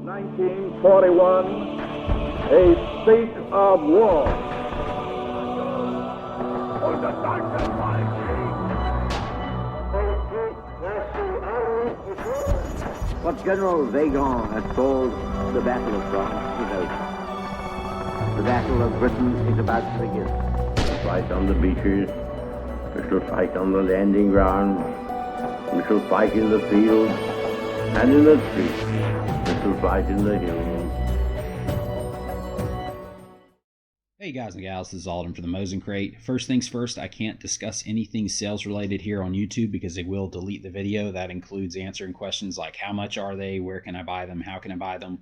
1941, a state of war. What General Vagon has called the Battle of France is over. The Battle of Britain is about to begin. We shall fight on the beaches, we shall fight on the landing grounds, we shall fight in the fields and in the streets, we shall fight in the hills. Hey guys and gals, this is Alden for the Mosin Crate. First things first, I can't discuss anything sales related here on YouTube because they will delete the video. That includes answering questions like how much are they, where can I buy them, how can I buy them.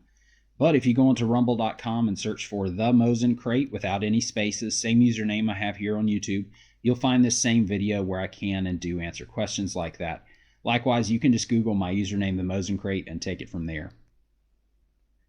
But if you go onto rumble.com and search for the Mosin Crate without any spaces, same username I have here on YouTube, you'll find this same video where I can and do answer questions like that. Likewise, you can just Google my username, the Mosin Crate, and take it from there.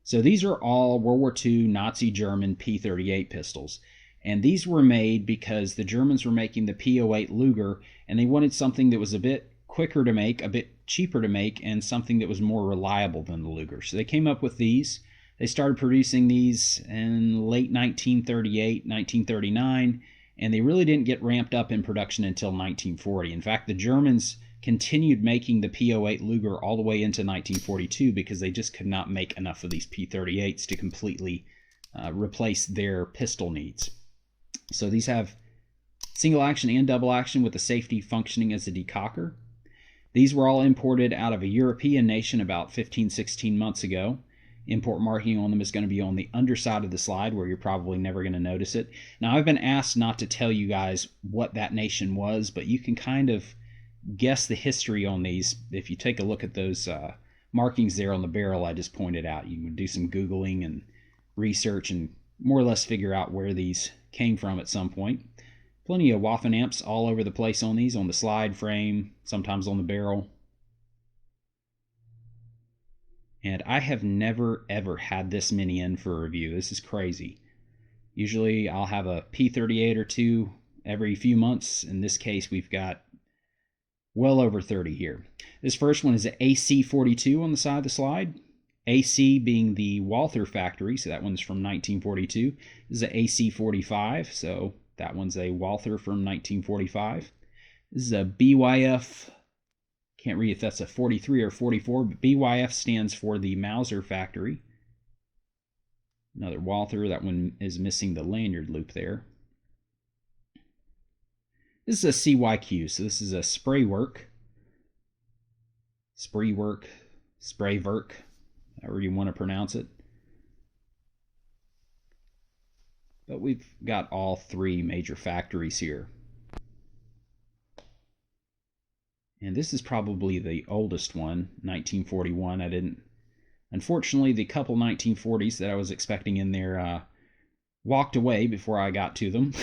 So these are all World War II Nazi German P38 pistols. And these were made because the Germans were making the P08 Luger, and they wanted something that was a bit quicker to make, a bit cheaper to make, and something that was more reliable than the Luger. So they came up with these. They started producing these in late 1938, 1939, and they really didn't get ramped up in production until 1940. In fact, the Germans continued making the P08 Luger all the way into 1942 because they just could not make enough of these P38s to completely replace their pistol needs. So these have single action and double action with the safety functioning as a decocker. These were all imported out of a European nation about 15-16 months ago. Import marking on them is going to be on the underside of the slide where you're probably never going to notice it. Now I've been asked not to tell you guys what that nation was, but you can kind of guess the history on these if you take a look at those markings there on the barrel I just pointed out. You can do some Googling and research and more or less figure out where these came from at some point. Plenty of Waffen amps all over the place on these, on the slide frame, sometimes on the barrel. And I have never ever had this many in for a review. This is crazy. Usually I'll have a P38 or two every few months. In this case we've got well over 30 here. This first one is an AC-42 on the side of the slide. AC being the Walther factory, so that one's from 1942. This is an AC-45, so that one's a Walther from 1945. This is a BYF, can't read if that's a 43 or 44, but BYF stands for the Mauser factory. Another Walther, that one is missing the lanyard loop there. This is a CYQ, so this is a spray work, however you want to pronounce it. But we've got all three major factories here. And this is probably the oldest one, 1941. Unfortunately, the couple 1940s that I was expecting in there walked away before I got to them.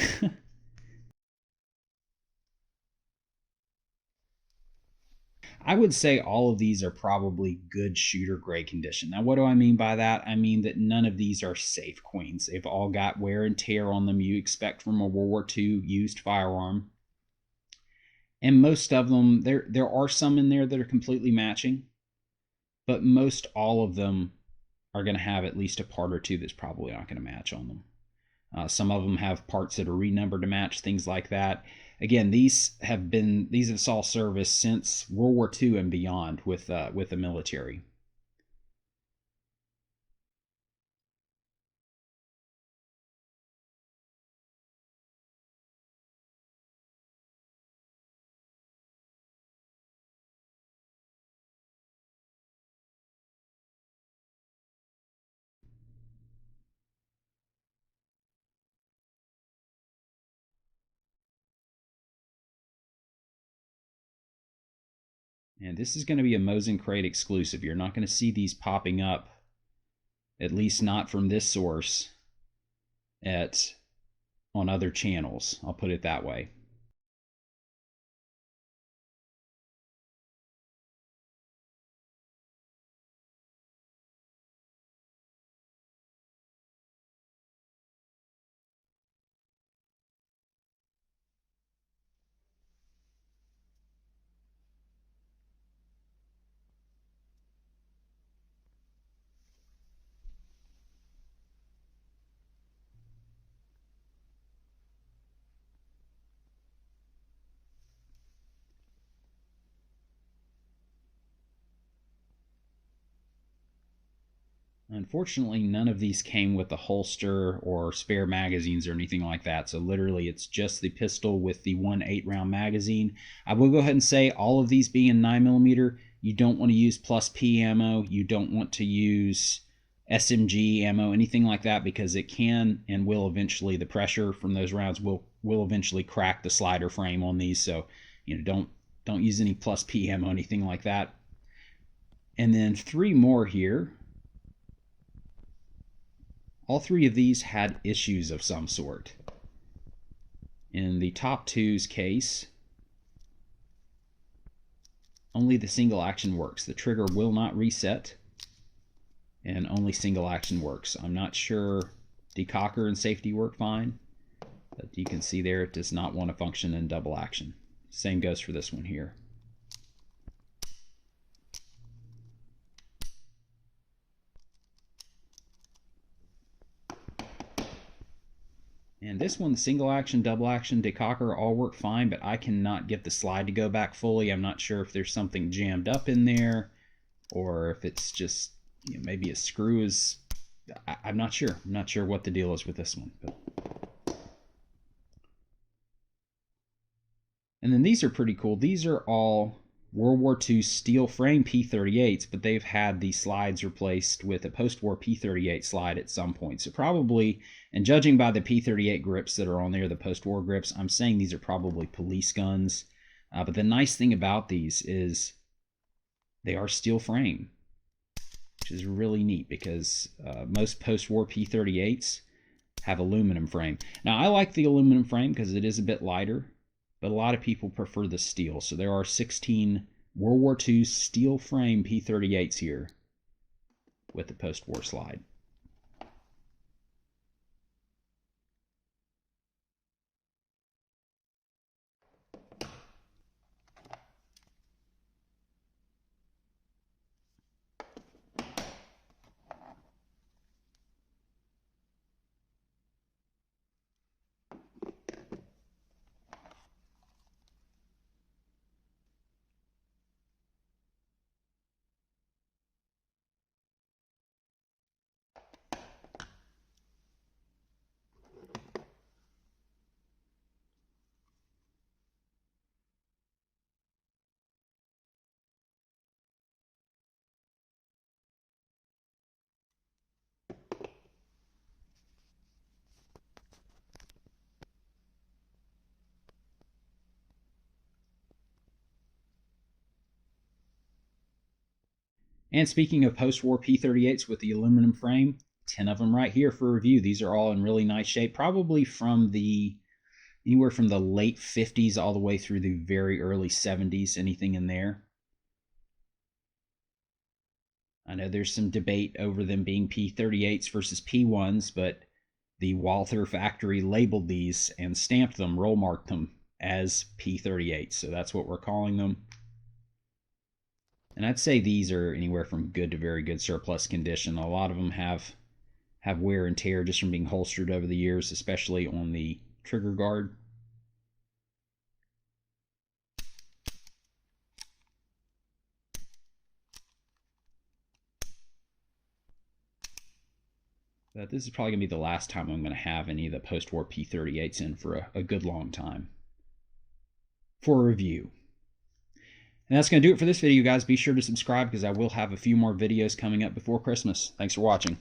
I would say all of these are probably good shooter grade condition. Now, what do I mean by that? I mean that none of these are safe queens. They've all got wear and tear on them you expect from a World War II used firearm. And most of them, there are some in there that are completely matching, but most all of them are going to have at least a part or two that's probably not going to match on them. Some of them have parts that are renumbered to match, things like that. Again, these have saw service since World War II and beyond with the military. And this is going to be a Mosin Crate exclusive. You're not going to see these popping up, at least not from this source, on other channels. I'll put it that way. Unfortunately, none of these came with a holster or spare magazines or anything like that. So literally, it's just the pistol with the 1 8-round magazine. I will go ahead and say all of these being 9mm, you don't want to use plus P ammo. You don't want to use SMG ammo, anything like that, because it can and will eventually, the pressure from those rounds will eventually crack the slider frame on these. So, don't use any plus P ammo, anything like that. And then 3 more here. All 3 of these had issues of some sort. In the top 2's case, only the single action works. The trigger will not reset, and only single action works. I'm not sure decocker and safety work fine, but you can see there it does not want to function in double action. Same goes for this one here. And this one, single action, double action, decocker all work fine, but I cannot get the slide to go back fully. I'm not sure if there's something jammed up in there, or if it's just, maybe a screw is, I'm not sure. I'm not sure what the deal is with this one. But. And then these are pretty cool. These are all World War II steel frame P38s, but they've had the slides replaced with a post-war P38 slide at some point. So probably, and judging by the P38 grips that are on there, the post-war grips, I'm saying these are probably police guns. But the nice thing about these is they are steel frame, which is really neat because most post-war P38s have aluminum frame. Now, I like the aluminum frame because it is a bit lighter, but a lot of people prefer the steel. So there are 16 World War II steel frame P38s here with the post-war slide. And speaking of post-war P38s with the aluminum frame, 10 of them right here for review. These are all in really nice shape, probably from anywhere from the late 50s all the way through the very early 70s, anything in there. I know there's some debate over them being P38s versus P1s, but the Walther factory labeled these and stamped them, roll marked them as P38s. So that's what we're calling them. And I'd say these are anywhere from good to very good surplus condition. A lot of them have wear and tear just from being holstered over the years, especially on the trigger guard. But this is probably going to be the last time I'm going to have any of the post-war P38s in for a good long time for a review. And that's going to do it for this video, guys. Be sure to subscribe because I will have a few more videos coming up before Christmas. Thanks for watching.